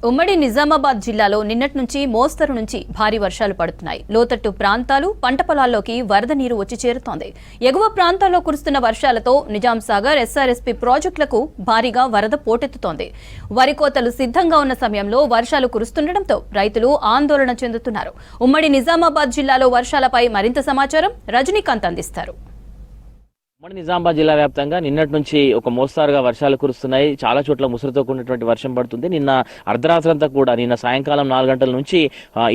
ఉమ్మడి నిజామాబాద్ జిల్లాలో నిన్నటి నుంచి మోస్తరు నుంచి భారీ వర్షాలు పడుతున్నాయి. లోతట్టు ప్రాంతాలు, పంట పొలాల్లోకి వరద నీరు వచ్చి చేరుతోంది. ఎగువ ప్రాంతాల్లో కురుస్తున్న వర్షాలతో నిజాం సాగర్, ఎస్ఆర్ఎస్పీ ప్రాజెక్టులకు భారీగా వరద పోటెత్తుతోంది. వరి కోతలు సిద్ధంగా ఉన్న సమయంలో వర్షాలు కురుస్తుండటంతో రైతులు ఆందోళన చెందుతున్నారు. ఉమ్మడి నిజామాబాద్ జిల్లాలో వర్షాలపై మరింత సమాచారం రజనీకాంత్ అందిస్తారు. ఉమ్మడి నిజామాబాద్ జిల్లా వ్యాప్తంగా నిన్నటి నుంచి ఒక మోస్తారుగా వర్షాలు కురుస్తున్నాయి. చాలా చోట్ల ముసురుతో కూడినటువంటి వర్షం పడుతుంది. నిన్న అర్ధరాత్రి అంతా కూడా, నిన్న సాయంకాలం 4 గంటల నుంచి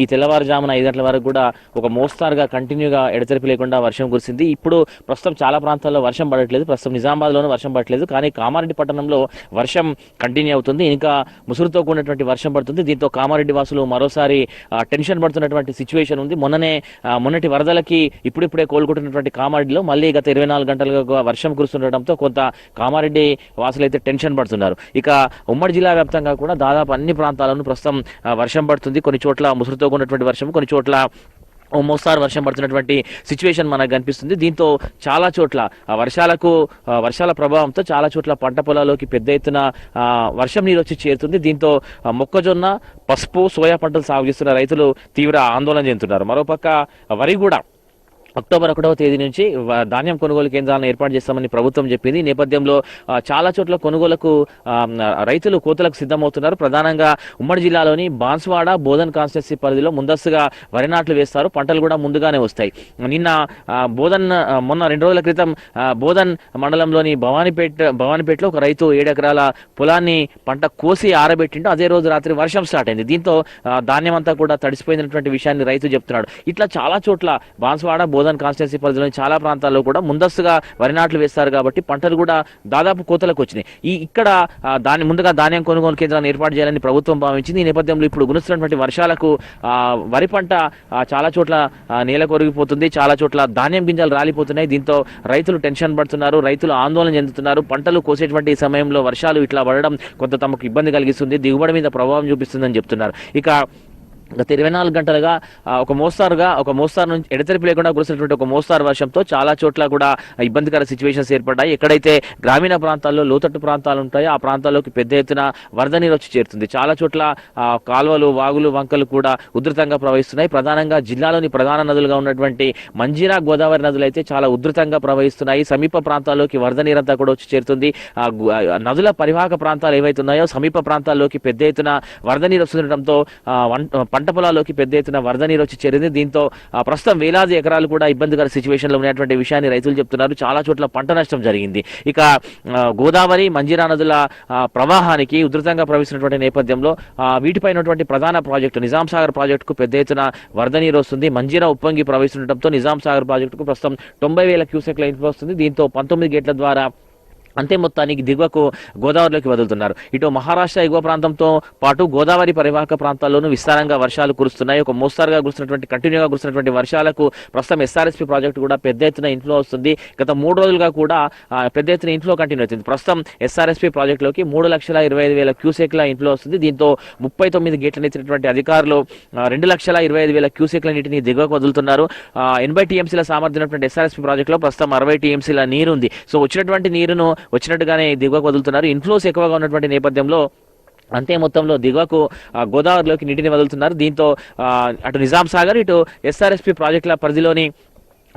ఈ తెల్లవారుజామున 5 గంటల వరకు కూడా ఒక మోస్తారుగా కంటిన్యూగా ఎడతెరిపి లేకుండా వర్షం కురిసింది. ఇప్పుడు ప్రస్తుతం చాలా ప్రాంతాల్లో వర్షం పడట్లేదు. ప్రస్తుతం నిజామాబాద్లోనూ వర్షం పడట్లేదు, కానీ కామారెడ్డి పట్టణంలో వర్షం కంటిన్యూ అవుతుంది. ఇంకా ముసురుతో కూడినటువంటి వర్షం పడుతుంది. దీంతో కామారెడ్డి వాసులు మరోసారి టెన్షన్ పడుతున్నటువంటి సిచ్యువేషన్ ఉంది. మొన్నటి వరదలకి ఇప్పుడిప్పుడే కోలుకుంటున్నటువంటి కామారెడ్డిలో మళ్ళీ గత 24 గంటలు వర్షం కురుస్తుండటంతో కొంత కామారెడ్డి వాసులు అయితే టెన్షన్ పడుతున్నారు. ఇక ఉమ్మడి జిల్లా వ్యాప్తంగా కూడా దాదాపు అన్ని ప్రాంతాలను ప్రస్తుతం వర్షం పడుతుంది. కొన్ని చోట్ల ముసురుతో కూడినటువంటి వర్షం, కొన్ని చోట్ల మోస్తారు వర్షం పడుతున్నటువంటి సిచ్యువేషన్ మనకు కనిపిస్తుంది. దీంతో చాలా చోట్ల వర్షాల ప్రభావంతో చాలా చోట్ల పంట పొలాల్లోకి పెద్ద ఎత్తున వర్షం నీరు వచ్చి చేరుతుంది. దీంతో మొక్కజొన్న, పసుపు, సోయా పంటలు సాగు చేస్తున్న రైతులు తీవ్ర ఆందోళన చెందుతున్నారు. మరోపక్క వరి కూడా అక్టోబర్ 1వ తేదీ నుంచి ధాన్యం కొనుగోలు కేంద్రాలను ఏర్పాటు చేస్తామని ప్రభుత్వం చెప్పింది. ఈ నేపథ్యంలో చాలా చోట్ల కొనుగోలుకు రైతులు కోతలకు సిద్ధమవుతున్నారు. ప్రధానంగా ఉమ్మడి జిల్లాలోని బాన్స్వాడ, బోధన్ కాన్స్టిట్యున్సీ పరిధిలో ముందస్తుగా వరి నాట్లు వేస్తారు. పంటలు కూడా ముందుగానే వస్తాయి. నిన్న మొన్న 2 రోజుల క్రితం బోధన్ మండలంలోని భవానీపేటలో ఒక రైతు 7 ఎకరాల పొలాన్ని పంట కోసి ఆరబెట్టిండు. అదే రోజు రాత్రి వర్షం స్టార్ట్ అయింది. దీంతో ధాన్యం అంతా కూడా తడిసిపోయినటువంటి విషయాన్ని రైతు చెప్తున్నాడు. ఇట్లా చాలా చోట్ల బాన్స్వాడ, బోధన్ కాన్స్టిట్యున్సీ పరిధిలోని చాలా ప్రాంతాల్లో కూడా ముందస్తుగా వరి నాట్లు వేస్తారు కాబట్టి పంటలు కూడా దాదాపు కోతలకు వచ్చినాయి. ఇక్కడ ముందుగా ధాన్యం కొనుగోలు కేంద్రాన్ని ఏర్పాటు చేయాలని ప్రభుత్వం భావించింది. ఈ నేపథ్యంలో ఇప్పుడు కురుస్తున్నటువంటి వర్షాలకు వరి పంట చాలా చోట్ల నేల కొరిగిపోతుంది. చాలా చోట్ల ధాన్యం గింజలు రాలిపోతున్నాయి. దీంతో రైతులు టెన్షన్ పడుతున్నారు, రైతులు ఆందోళన చెందుతున్నారు. పంటలు కోసేటువంటి సమయంలో వర్షాలు ఇట్లా పడడం కొంత తమకు ఇబ్బంది కలిగిస్తుంది, దిగుబడి మీద ప్రభావం చూపిస్తుందని చెప్తున్నారు. ఇక గత 24 గంటలుగా ఒక మోస్తారు నుంచి ఎడతెరిపి లేకుండా కురిసినటువంటి ఒక మోస్తారు వర్షంతో చాలా చోట్ల కూడా ఇబ్బందికర సిచ్యువేషన్స్ ఏర్పడ్డాయి. ఎక్కడైతే గ్రామీణ ప్రాంతాల్లో లోతట్టు ప్రాంతాలు ఉంటాయో ఆ ప్రాంతాల్లోకి పెద్ద ఎత్తున వరద నీరు వచ్చి చేరుతుంది. చాలా చోట్ల కాలువలు, వాగులు, వంకలు కూడా ఉధృతంగా ప్రవహిస్తున్నాయి. ప్రధానంగా జిల్లాలోని ప్రధాన నదులుగా ఉన్నటువంటి మంజీరా, గోదావరి నదులు అయితే చాలా ఉధృతంగా ప్రవహిస్తున్నాయి. సమీప ప్రాంతాల్లోకి వరద నీరంతా కూడా వచ్చి చేరుతుంది. నదుల పరివాహక ప్రాంతాలు ఏవైతే ఉన్నాయో సమీప ప్రాంతాల్లోకి పెద్ద ఎత్తున వరద నీరు వస్తుండటంతో పంట పొలాల్లోకి పెద్ద ఎత్తున వరద నీరు వచ్చి చేరింది. దీంతో ప్రస్తుతం వేలాది ఎకరాలు కూడా ఇబ్బందికర సిచ్యువేషన్లో ఉన్నటువంటి విషయాన్ని రైతులు చెప్తున్నారు. చాలా చోట్ల పంట నష్టం జరిగింది. ఇక గోదావరి, మంజీరా నదుల ప్రవాహానికి ఉధృతంగా ప్రవహిస్తున్నటువంటి నేపథ్యంలో వీటిపైనటువంటి ప్రధాన ప్రాజెక్టు నిజాం సాగర్ ప్రాజెక్టుకు పెద్ద ఎత్తున వరద నీరు వస్తుంది. మంజీరా ఉప్పొంగి ప్రవహిస్తుండటంతో నిజాం సాగర్ ప్రాజెక్టుకు ప్రస్తుతం 90,000 క్యూసెక్ల ఇన్ఫ్లో వస్తుంది. దీంతో 19 గేట్ల ద్వారా అంతే మొత్తానికి దిగువకు గోదావరిలోకి వదులుతున్నారు. ఇటు మహారాష్ట్ర ఎగువ ప్రాంతంతో పాటు గోదావరి పరివాహక ప్రాంతాల్లోనూ విస్తారంగా వర్షాలు కురుస్తున్నాయి. ఒక మోస్తారుగా కంటిన్యూగా కురుస్తున్నటువంటి వర్షాలకు ప్రస్తుతం ఎస్ఆర్ఎస్పీ ప్రాజెక్టు కూడా పెద్ద ఎత్తున ఇన్ఫ్లో వస్తుంది. గత 3 రోజులుగా కూడా పెద్ద ఎత్తున ఇన్ఫ్లో కంటిన్యూ అవుతుంది. ప్రస్తుతం ఎస్ఆర్ఎస్పీ ప్రాజెక్టులోకి 3,25,000 క్యూసెక్ల ఇన్ఫ్లో వస్తుంది. దీంతో 39 గేట్లను ఎత్తినటువంటి అధికారులు 2,25,000 క్యూసెక్ల నీటిని దిగువకు వదులుతున్నారు. 80 టీఎంసీల సామర్థ్యం ఎస్ఆర్ఎస్పీ ప్రాజెక్టులో ప్రస్తుతం 60 టీఎంసీల నీరు ఉంది. సో వచ్చినటువంటి నీరును వచ్చినట్టుగానే దిగువకు వదులుతున్నారు. ఇన్ఫ్లోస్ ఎక్కువగా ఉన్నటువంటి నేపథ్యంలో అంతే మొత్తంలో దిగువకు గోదావరిలోకి నీటిని వదులుతున్నారు. దీంతో అటు నిజాం సాగర్, ఇటు ఎస్ఆర్ఎస్పీ ప్రాజెక్టుల పరిధిలోని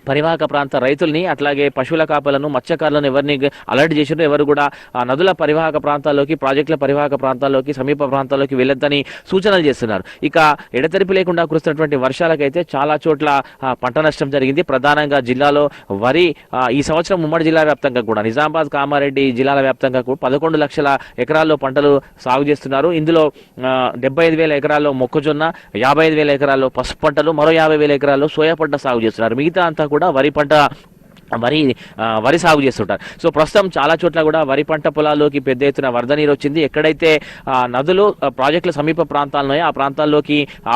పరివాహక ప్రాంత రైతుల్ని, అట్లాగే పశువుల కాపలను, మత్స్యకారులను ఎవరిని అలర్ట్ చేసినో ఎవరు కూడా నదుల పరివాహక ప్రాంతాల్లోకి, ప్రాజెక్టుల పరివాహక ప్రాంతాల్లోకి, సమీప ప్రాంతాల్లోకి వెళ్ళొద్దని సూచనలు చేస్తున్నారు. ఇక ఎడతెరిపి లేకుండా కురుస్తున్నటువంటి వర్షాలకైతే చాలా చోట్ల పంట నష్టం జరిగింది. ప్రధానంగా జిల్లాలో వరి ఈ సంవత్సరం ఉమ్మడి జిల్లా వ్యాప్తంగా కూడా నిజామాబాద్, కామారెడ్డి జిల్లాల వ్యాప్తంగా కూడా 11 లక్షల ఎకరాల్లో పంటలు సాగు చేస్తున్నారు. ఇందులో 75,000 ఎకరాల్లో మొక్కజొన్న, 55,000 ఎకరాల్లో పసుపు పంటలు, మరో 50,000 ఎకరాల్లో సోయా పంట సాగు చేస్తున్నారు. మిగతా అంతా కూడా వరి సాగు చేస్తుంటారు. సో ప్రస్తుతం చాలా చోట్ల కూడా వరి పంట పొలాల్లోకి పెద్ద ఎత్తున వరద నీరు వచ్చింది. ఎక్కడైతే నదులు, ప్రాజెక్టుల సమీప ప్రాంతాలు ఉన్నాయో ఆ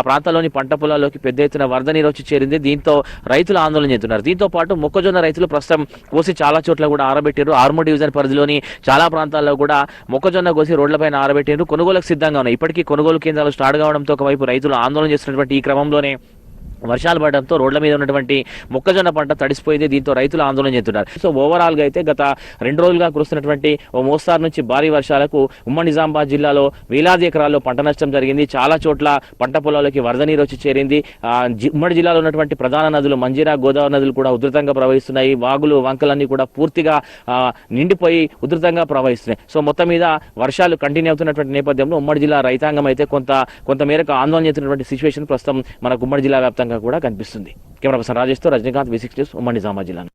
ప్రాంతాల్లోని పంట పొలాల్లోకి పెద్ద ఎత్తున వరద నీరు వచ్చి చేరింది. దీంతో రైతులు ఆందోళన చెందుతున్నారు. దీంతో పాటు మొక్కజొన్న రైతులు ప్రస్తుతం కోసి చాలా చోట్ల కూడా ఆరబెట్టారు. ఆర్మూర్ డివిజన్ పరిధిలోని చాలా ప్రాంతాల్లో కూడా మొక్కజొన్న కోసి రోడ్లపైన ఆరబెట్టారు. కొనుగోలుకు సిద్ధంగా ఉన్నాయి. ఇప్పటికీ కొనుగోలు కేంద్రాలు స్టార్ట్ కావడంతో ఒకవైపు రైతులు ఆందోళన చేస్తున్నటువంటి ఈ క్రమంలోనే వర్షాలు పడడంతో రోడ్ల మీద ఉన్నటువంటి మొక్కజొన్న పంట తడిసిపోయింది. దీంతో రైతులు ఆందోళన చెందుతున్నారు. సో ఓవరాల్గా అయితే గత 2 రోజులుగా కురుస్తున్నటువంటి ఓ మోస్తారు నుంచి భారీ వర్షాలకు ఉమ్మడి నిజామాబాద్ జిల్లాలో వేలాది ఎకరాల్లో పంట నష్టం జరిగింది. చాలా చోట్ల పంట పొలాలకి వరద నీరు వచ్చి చేరింది. ఉమ్మడి జిల్లాలో ఉన్నటువంటి ప్రధాన నదులు మంజీరా, గోదావరి నదులు కూడా ఉధృతంగా ప్రవహిస్తున్నాయి. వాగులు, వంకలన్నీ కూడా పూర్తిగా నిండిపోయి ఉధృతంగా ప్రవహిస్తున్నాయి. సో మొత్తం మీద వర్షాలు కంటిన్యూ అవుతున్నటువంటి నేపథ్యంలో ఉమ్మడి జిల్లా రైతాంగం అయితే కొంత మేరకు ఆందోళన చెందుతున్నటువంటి సిచ్యువేషన్ ప్రస్తుతం మనకు ఉమ్మడి జిల్లా వ్యాప్తంగా కూడా కనిపిస్తుంది. కెమెరా పర్సన్ రాజేష్తో రజనీకాంత్, V6 న్యూస్, ఉమ్మడి నిజామాబాద్ జిల్లా.